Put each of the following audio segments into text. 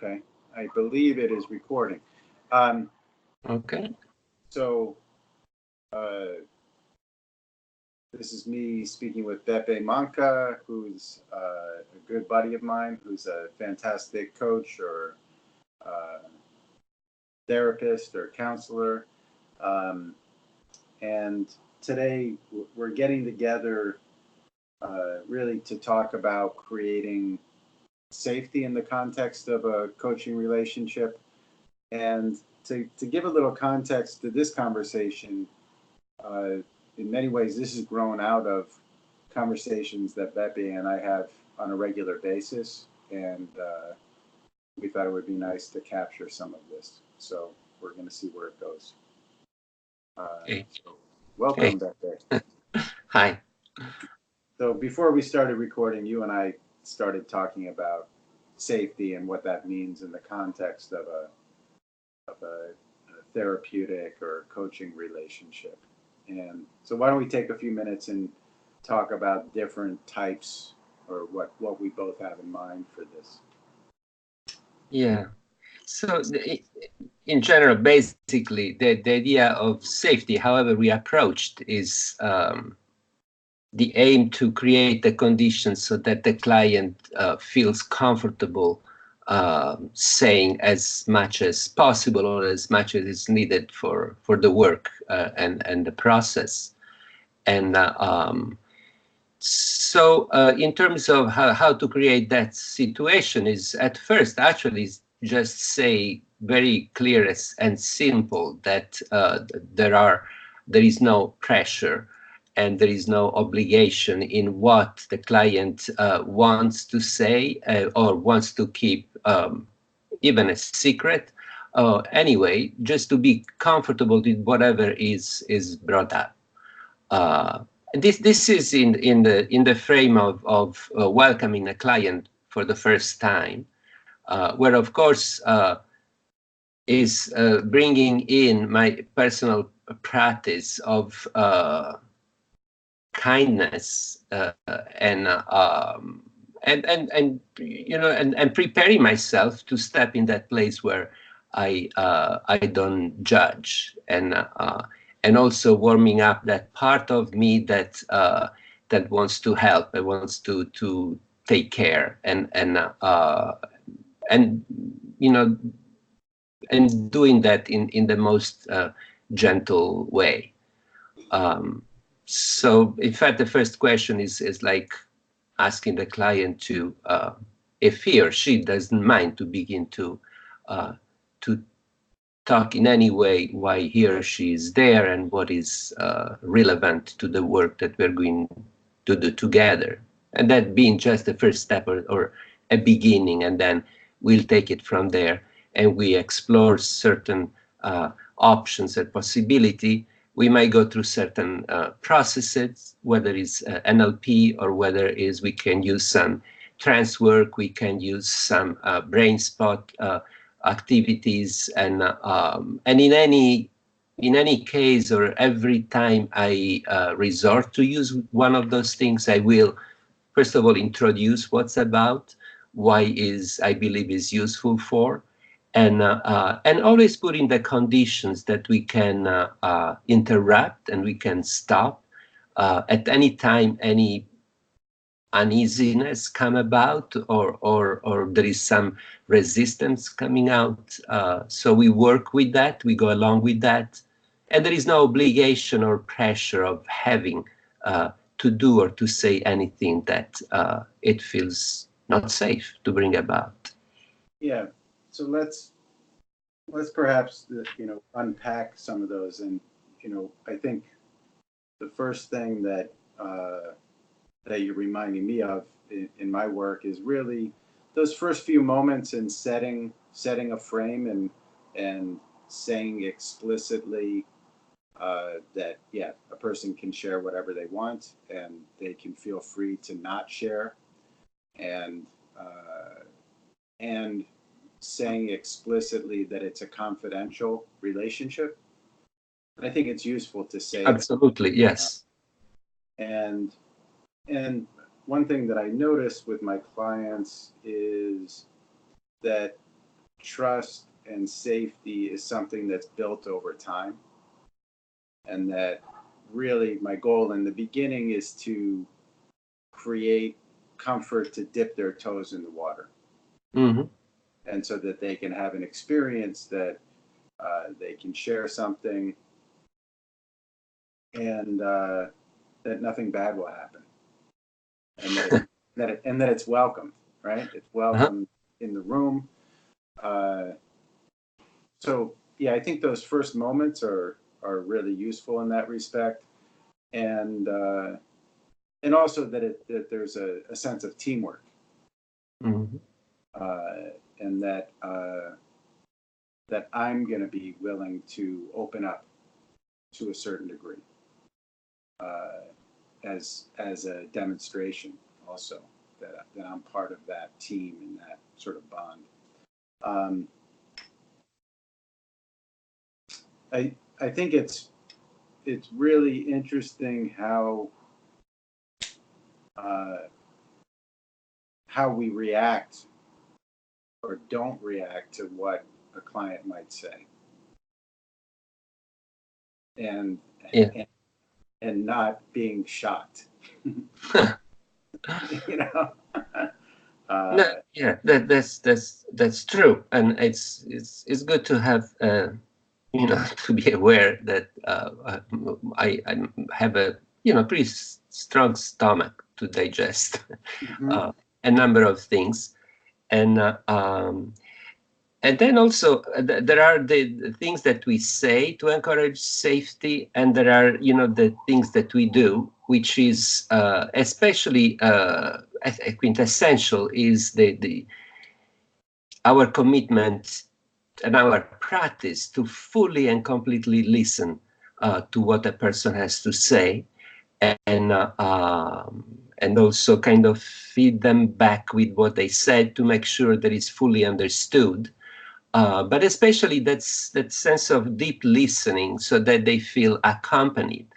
Okay. I believe it is recording. Um, Okay. so this is me speaking with Beppe Manca, who's a good buddy of mine, who's a fantastic coach or uh, therapist or counselor. Um, and today we're getting together really to talk about creating safety in the context of a coaching relationship. And to give a little context to this conversation, uh, in many ways, this has grown out of conversations that Beppe and I have on a regular basis. And we thought it would be nice to capture some of this. So we're going to see where it goes. Okay. So Okay. welcome, Beppe. Hi. So before we started recording, you and I started talking about safety and what that means in the context of a therapeutic or coaching relationship. And so why don't we take a few minutes and talk about different types or what we both have in mind for this. Yeah. So in general, basically, the idea of safety, however we approached, is the aim to create the conditions so that the client feels comfortable saying as much as possible or as much as is needed for the work and the process. And so in terms of how to create that situation is at first actually just say very clear and simple that there is no pressure and there is no obligation in what the client wants to say or wants to keep even a secret. Anyway, just to be comfortable with whatever is brought up. This is in the frame of welcoming a client for the first time, where of course is bringing in my personal practice of kindness and you know and preparing myself to step in that place where I don't judge and also warming up that part of me that wants to help and wants to take care and you know and doing that in the most gentle way. So in fact, the first question is like asking the client to, if he or she doesn't mind to begin to talk in any way why he or she is there and what is relevant to the work that we're going to do together. And that being just the first step or a beginning, and then we'll take it from there and we explore certain options and possibility. We might go through certain processes, whether it's NLP or whether is we can use some trance work, we can use some brain spot activities, and in any case or every time I resort to use one of those things, I will first of all introduce what's about, why is I believe is useful for, and always put in the conditions that we can interrupt and we can stop at any time any uneasiness come about or there is some resistance coming out. So we work with that, we go along with that, and there is no obligation or pressure of having to do or to say anything that it feels not safe to bring about. Yeah. So let's perhaps unpack some of those. And I think the first thing that you're reminding me of in my work is really those first few moments in setting a frame and saying explicitly that a person can share whatever they want and they can feel free to not share and and saying explicitly that it's a confidential relationship. I think it's useful to say that. Absolutely, yes. And And one thing that I notice with my clients is that trust and safety is something that's built over time, and that really my goal in the beginning is to create comfort to dip their toes in the water, Mm-hmm. and so that they can have an experience that they can share something, and that nothing bad will happen, and that it's welcomed, right? It's welcome in the room. So yeah, I think those first moments are really useful in that respect, and also that there's a sense of teamwork, Mm-hmm. and that that I'm going to be willing to open up to a certain degree, as a demonstration also that I'm part of that team and that sort of bond. Um, I think it's really interesting uh, how we react or don't react to what a client might say, and Yeah. and not being shocked. You know. No, uh, yeah, that's true, and it's good to have to be aware that I have a pretty strong stomach to digest mhm. a number of things, and and then also there are the things that we say to encourage safety, and there are the things that we do, which is especially quintessential is the our commitment and our practice to fully and completely listen to what a person has to say, and and also kind of feed them back with what they said to make sure that it's fully understood. But especially that sense of deep listening, so that they feel accompanied.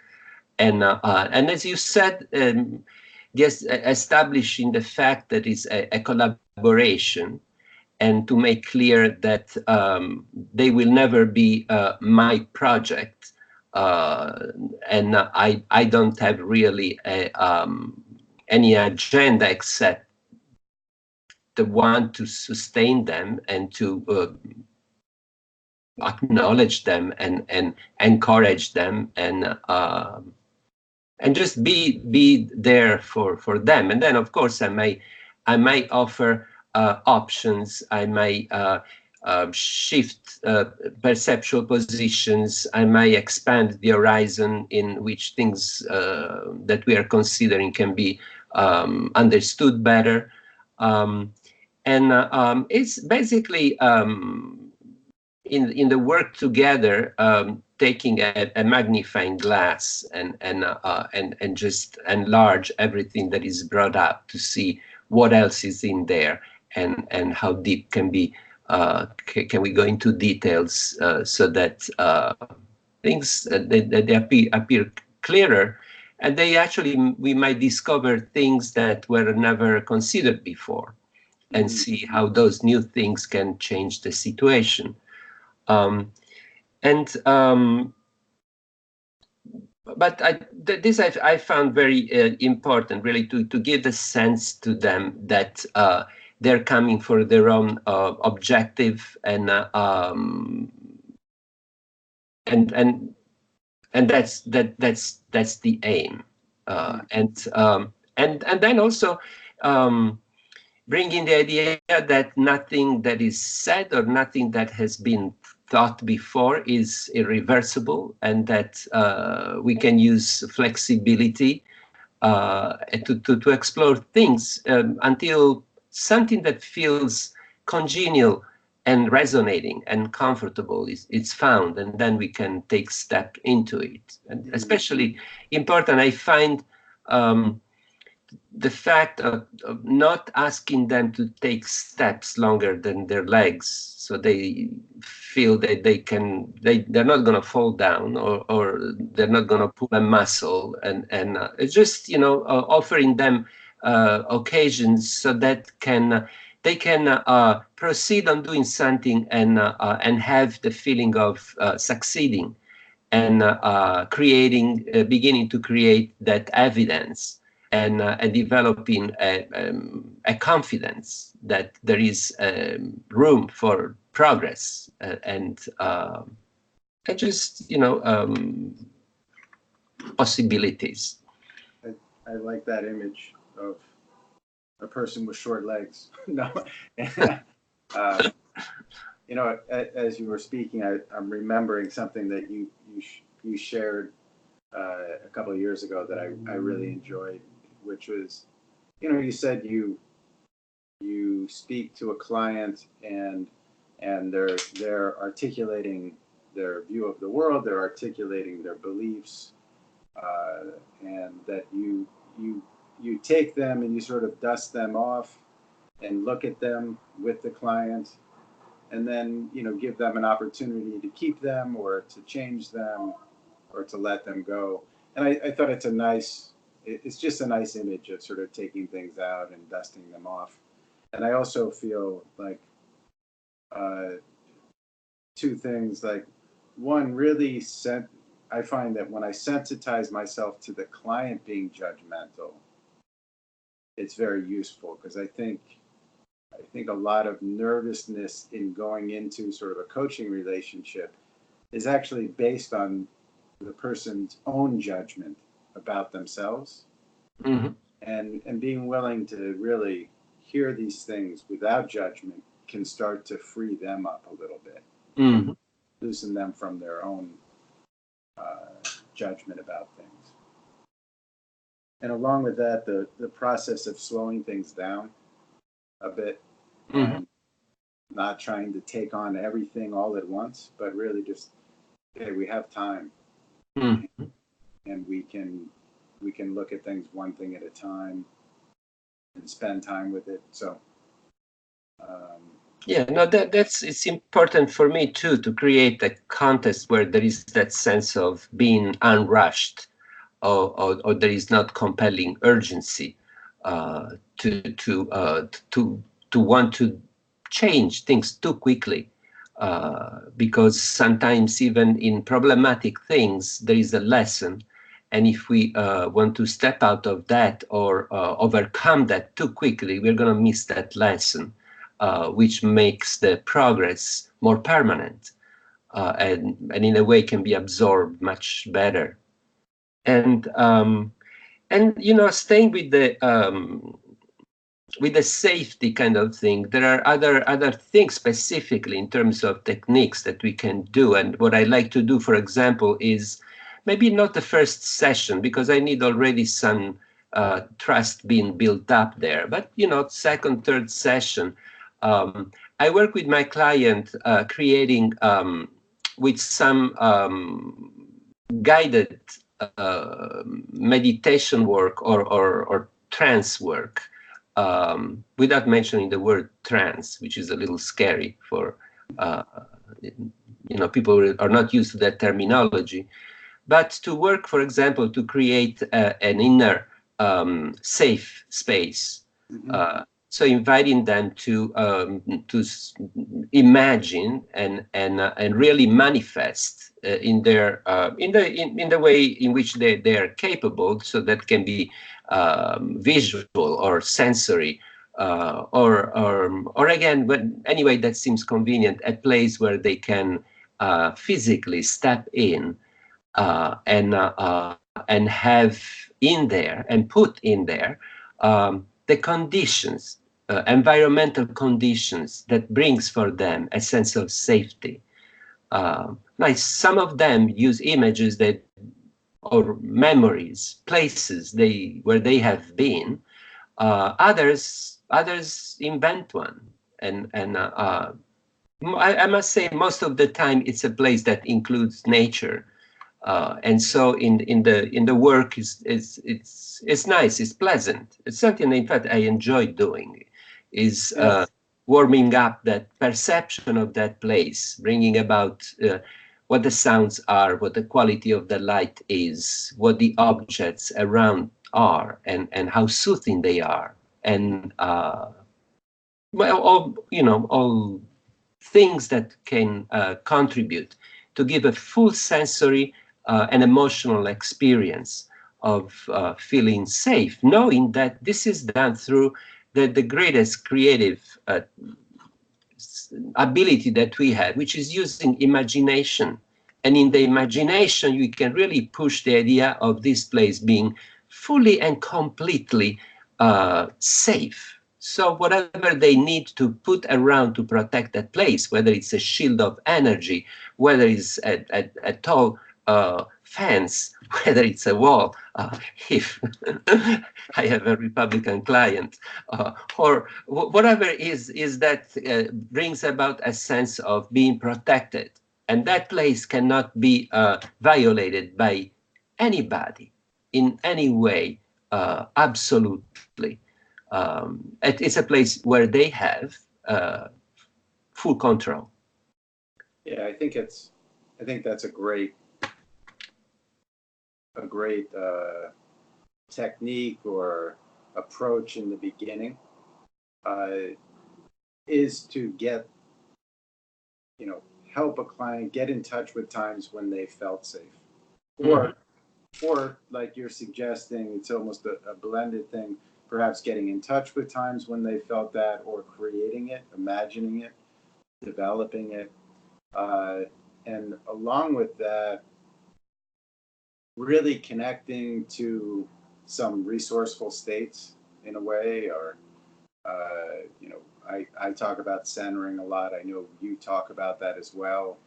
And as you said, just establishing the fact that it's a collaboration, and to make clear that they will never be my project, and I don't have really any agenda except the one to sustain them and to acknowledge them and encourage them, and just be there for them. And then of course I may offer options. I may shift perceptual positions. I may expand the horizon in which things that we are considering can be understood better. Um, and it's basically in the work together, taking a magnifying glass and just enlarge everything that is brought up to see what else is in there, and how deep can we go into details, so that things they appear clearer, and they actually we might discover things that were never considered before, and Mhm. see how those new things can change the situation. Um, and but I found very important, really, to give the sense to them that they're coming for their own objective, and and and that's the aim, and then also bringing the idea that nothing that is said or nothing that has been thought before is irreversible, and that we can use flexibility to explore things until something that feels congenial and resonating and comfortable is found, and then we can take step into it. And especially important, I find, the fact of not asking them to take steps longer than their legs, so they feel that they're not going to fall down, or they're not going to pull a muscle, and it's just offering them occasions so that they can proceed on doing something and have the feeling of succeeding and beginning to create that evidence and developing a confidence that there is room for progress and just possibilities. I like that image of a person with short legs. No, as you were speaking, I'm remembering something that you shared a couple of years ago that I really enjoyed, which was, you said you speak to a client and they're articulating their view of the world, they're articulating their beliefs, and that you take them and you sort of dust them off and look at them with the client, and then give them an opportunity to keep them or to change them or to let them go. And I thought it's just a nice image of sort of taking things out and dusting them off. And I also feel like two things, like one, really I find that when I sensitize myself to the client being judgmental, it's very useful, because I think a lot of nervousness in going into sort of a coaching relationship is actually based on the person's own judgment about themselves. Mm-hmm. And being willing to really hear these things without judgment can start to free them up a little bit, Mm-hmm. loosen them from their own judgment about things. And along with that, the process of slowing things down a bit, Mm-hmm. and not trying to take on everything all at once, but really just, hey, we have time, Mm-hmm. and we can look at things one thing at a time and spend time with it. So yeah, no, it's important for me too, to create a context where there is that sense of being unrushed, or there is not compelling urgency to want to change things too quickly, because sometimes even in problematic things there is a lesson, and if we want to step out of that or overcome that too quickly, we're going to miss that lesson, which makes the progress more permanent, and in a way can be absorbed much better. And staying with the safety kind of thing, there are other things specifically in terms of techniques that we can do. And what I like to do, for example, is maybe not the first session, because I need already some trust being built up there, but second, third session, I work with my client, creating with some guided meditation work or trance work, without mentioning the word trance, which is a little scary for people who are not used to that terminology. But to work, for example, to create an inner safe space. mm-hmm. So inviting them to imagine and really manifest in their in the way in which they are capable. So that can be visual or sensory, or again, but anyway, that seems convenient. A place where they can physically step in and have in there and put in there the conditions, environmental conditions that brings for them a sense of safety. Like some of them use images that or memories, places where they have been. Others invent one, and I must say most of the time it's a place that includes nature. And so in the work it's nice, it's pleasant. It's something, in fact, I enjoy doing, is Yes. warming up that perception of that place, bringing about what the sounds are, what the quality of the light is, what the objects around are, and how soothing they are. And well, all things that can contribute to give a full sensory and emotional experience of feeling safe, knowing that this is done through the greatest creative ability that we have, which is using imagination. And in the imagination, you can really push the idea of this place being fully and completely safe. So whatever they need to put around to protect that place, whether it's a shield of energy, whether it's a tall fence, whether it's a wall, if I have a Republican client, or whatever is that brings about a sense of being protected, and that place cannot be violated by anybody in any way, absolutely. It's a place where they have full control. Yeah, I think that's a great technique or approach in the beginning, uh, is to get, help a client get in touch with times when they felt safe, Mhm. or like you're suggesting, it's almost a blended thing. Perhaps getting in touch with times when they felt that, or creating it, imagining it, developing it, uh, and along with that, really connecting to some resourceful states in a way, or I talk about centering a lot. I know you talk about that as well.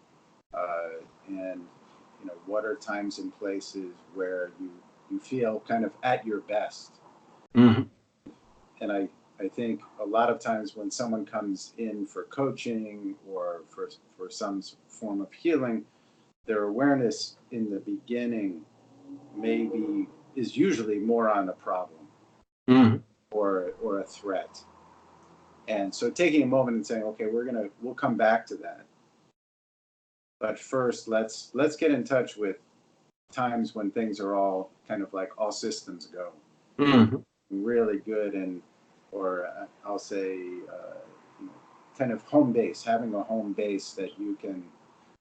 And what are times and places where you feel kind of at your best? Mhm. And I think a lot of times when someone comes in for coaching or for some form of healing, their awareness in the beginning maybe is usually more on a problem Mhm. or a threat. And so taking a moment and saying, okay, we'll come back to that. But first, let's get in touch with times when things are all kind of like all systems go, Mhm. really good, and or I'll say, kind of home base, having a home base that you can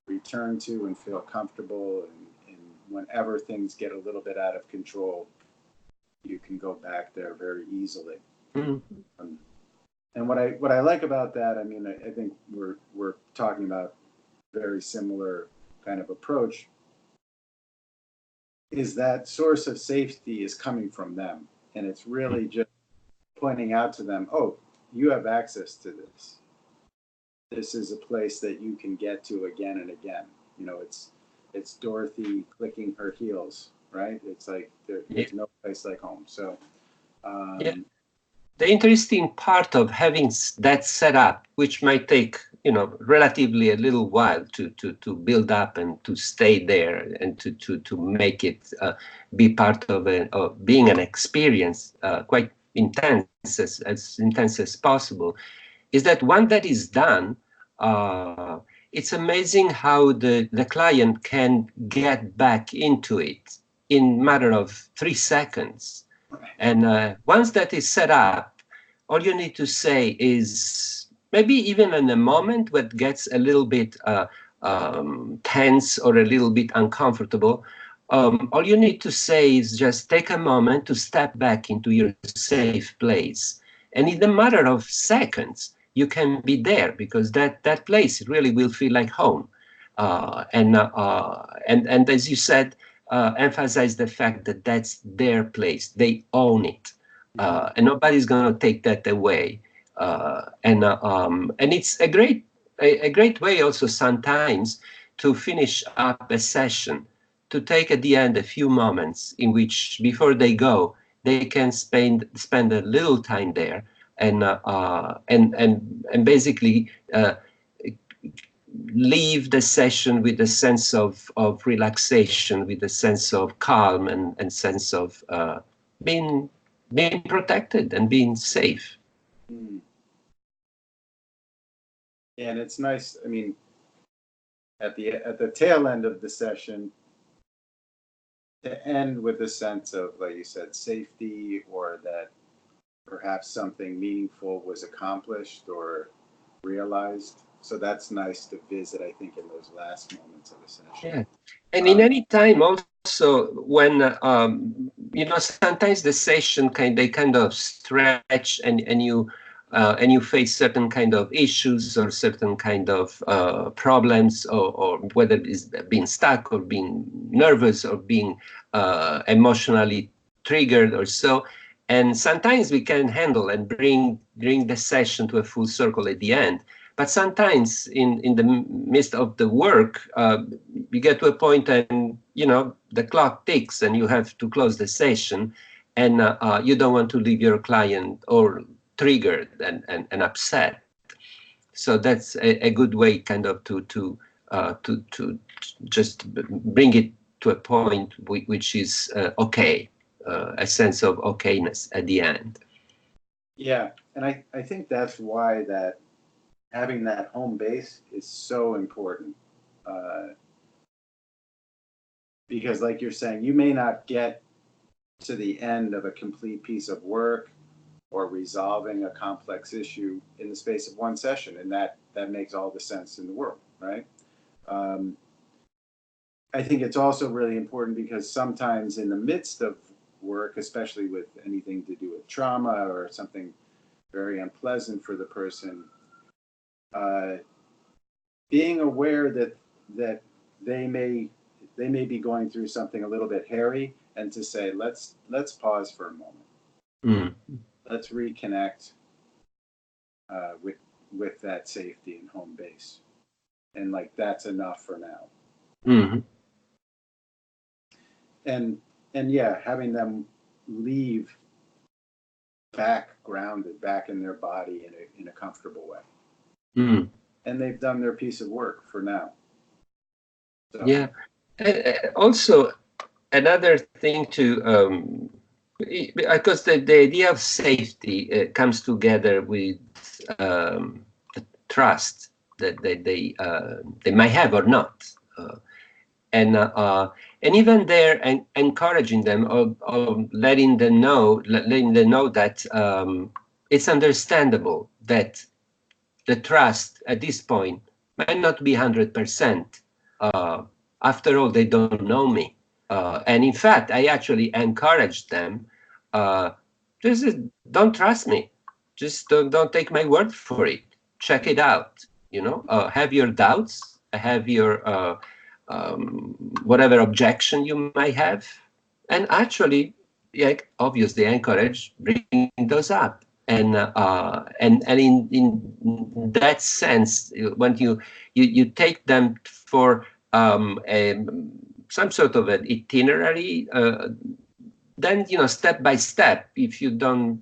return to and feel comfortable, and whenever things get a little bit out of control, you can go back there very easily. Mhm. Um, and what I like about that, I mean, I think we're talking about very similar kind of approach, is that source of safety is coming from them, and it's really just pointing out to them, oh, you have access to this. This is a place that you can get to again and again. It's Dorothy clicking her heels, right? It's like Yeah. there's no place like home. So Yeah. um, The interesting part of having that set up, which might take relatively a little while to build up and to stay there and to make it be part of being an experience quite intense as possible, is that when that is done, uh, it's amazing how the client can get back into it in matter of 3 seconds. And once that is set up, all you need to say is, maybe even in a moment what gets a little bit tense or a little bit uncomfortable, all you need to say is just take a moment to step back into your safe place. And in a matter of seconds, you can be there, because that place really will feel like home. And as you said, emphasize the fact that that's their place. They own it, and nobody's going to take that away. And it's a great way also sometimes to finish up a session, to take at the end a few moments in which, before they go, they can spend a little time there, and basically leave the session with a sense of relaxation, with a sense of calm, and sense of being being protected and being safe. mm, and it's nice. I mean, at the tail end of the session, to end with a sense of, like you said, safety, or that perhaps something meaningful was accomplished or realized. So that's nice to visit, I think, in those last moments of a session. Yeah. And in Um, any time also when sometimes the session they kind of stretch and you face certain kind of issues or certain kind of problems or whether it's being stuck or being nervous or being emotionally triggered or so. And sometimes we can handle and bring the session to a full circle at the end. But sometimes in the midst of the work, you get to a point and, the clock ticks and you have to close the session, and you don't want to leave your client or triggered and upset. So that's a good way kind of to just bring it to a point which is okay, a sense of okayness at the end. yeah, and I think that's why that having that home base is so important. Uh, because, like you're saying, you may not get to the end of a complete piece of work or resolving a complex issue in the space of one session, and that makes all the sense in the world, right? Um, I think it's also really important because sometimes in the midst of work, especially with anything to do with trauma or something very unpleasant for the person, uh, being aware that they may they may be going through something a little bit hairy, and to say let's pause for a moment, Mm. let's reconnect with that safety and home base, and like that's enough for now. Mm. and and yeah, having them leave back grounded, back in their body in a comfortable way, Mm. and they've done their piece of work for now. So Yeah. Also, another thing to because the idea of safety comes together with the trust that they might have or not, and and even there and encouraging them or letting them know that it's understandable that the trust at this point might not be 100%. After all, they don't know me. And in fact, I actually encourage them, uh, just don't trust me. Just don't take my word for it. Check it out. Have your doubts, have your whatever objection you might have. And actually, yeah, obviously, I encourage bringing those up. And in that sense, when you take them for some sort of an itinerary, then step by step, if you don't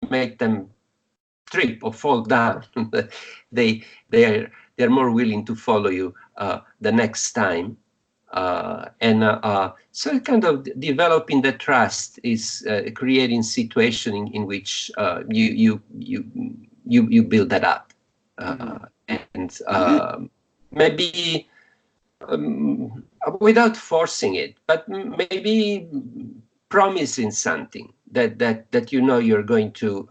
make them trip or fall down, they they're more willing to follow you the next time. So kind of developing the trust is creating situation in which you build that up, and maybe without forcing it, but maybe promising something that you're going to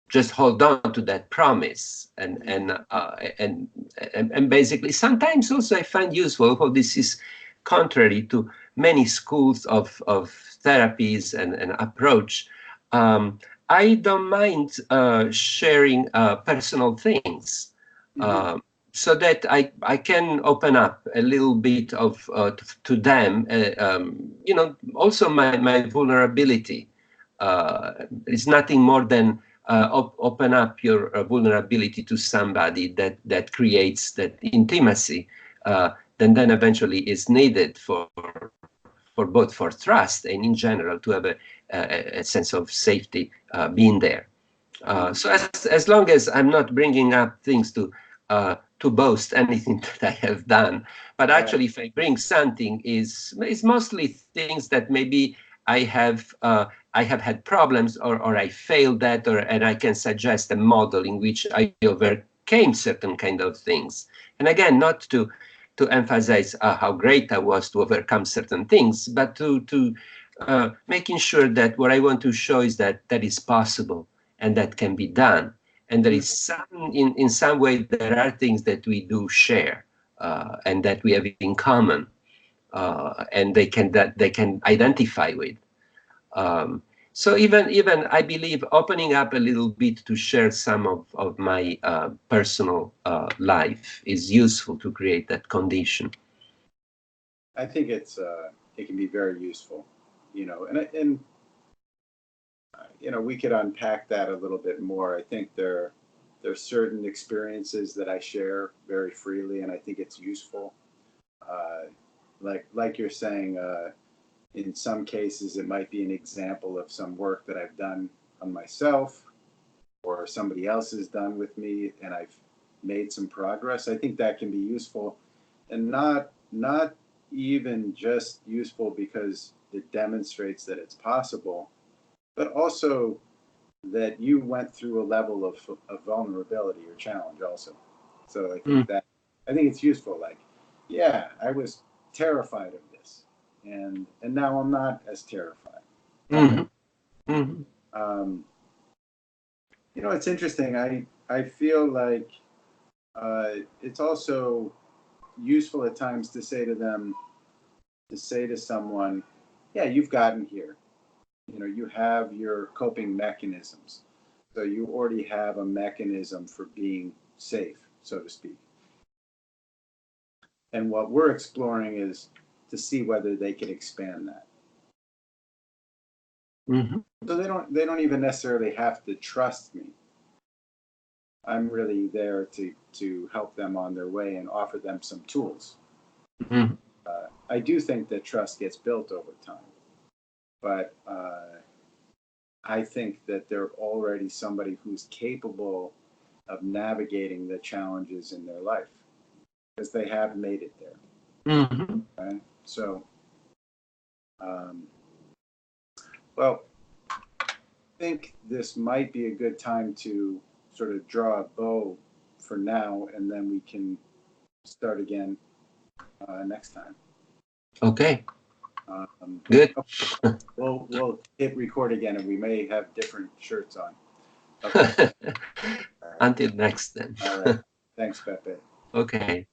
just hold on to that promise, and basically sometimes also I find useful, although this is contrary to many schools of therapies and approach. um, I don't mind sharing personal things, mm-hmm. so that I can open up a little bit of to them, also my vulnerability. It's nothing more than open up your vulnerability to somebody that creates that intimacy, then eventually is needed for both for trust and in general to have a sense of safety being there. So as long as I'm not bringing up things to boast anything that I have done, but Right. actually if I bring something is mostly things that maybe I have had problems or I failed at, and I can suggest a model in which I overcame certain kind of things. And again, not to emphasize how great I was to overcome certain things, but to making sure that what I want to show is that that is possible and that can be done. And there is some, in some way, there are things that we do share and that we have in common, and that they can identify with. So even I believe opening up a little bit to share some of my personal life is useful to create that condition. I think it can be very useful, and we could unpack that a little bit more. I think there's certain experiences that I share very freely, and I think it's useful. Like you're saying, in some cases, it might be an example of some work that I've done on myself or somebody else has done with me, and I've made some progress. I think that can be useful, and not even just useful because it demonstrates that it's possible, but also that you went through a level of vulnerability or challenge also. So I think it's useful. Like, yeah, I was terrified of this, and now I'm not as terrified. Okay. Um, it's interesting. I feel like it's also useful at times to say to someone, yeah, you've gotten here. You have your coping mechanisms. So you already have a mechanism for being safe, so to speak. And what we're exploring is to see whether they can expand that. So they don't even necessarily have to trust me. I'm really there to help them on their way and offer them some tools. I do think that trust gets built over time, but I think that they're already somebody who's capable of navigating the challenges in their life because they have made it there. Right? So, well, I think this might be a good time to sort of draw a bow for now, and then we can start again next time. Okay. Good. Okay. We'll hit record again, and we may have different shirts on. Okay. Until next then. All right. Thanks, Beppe. Okay.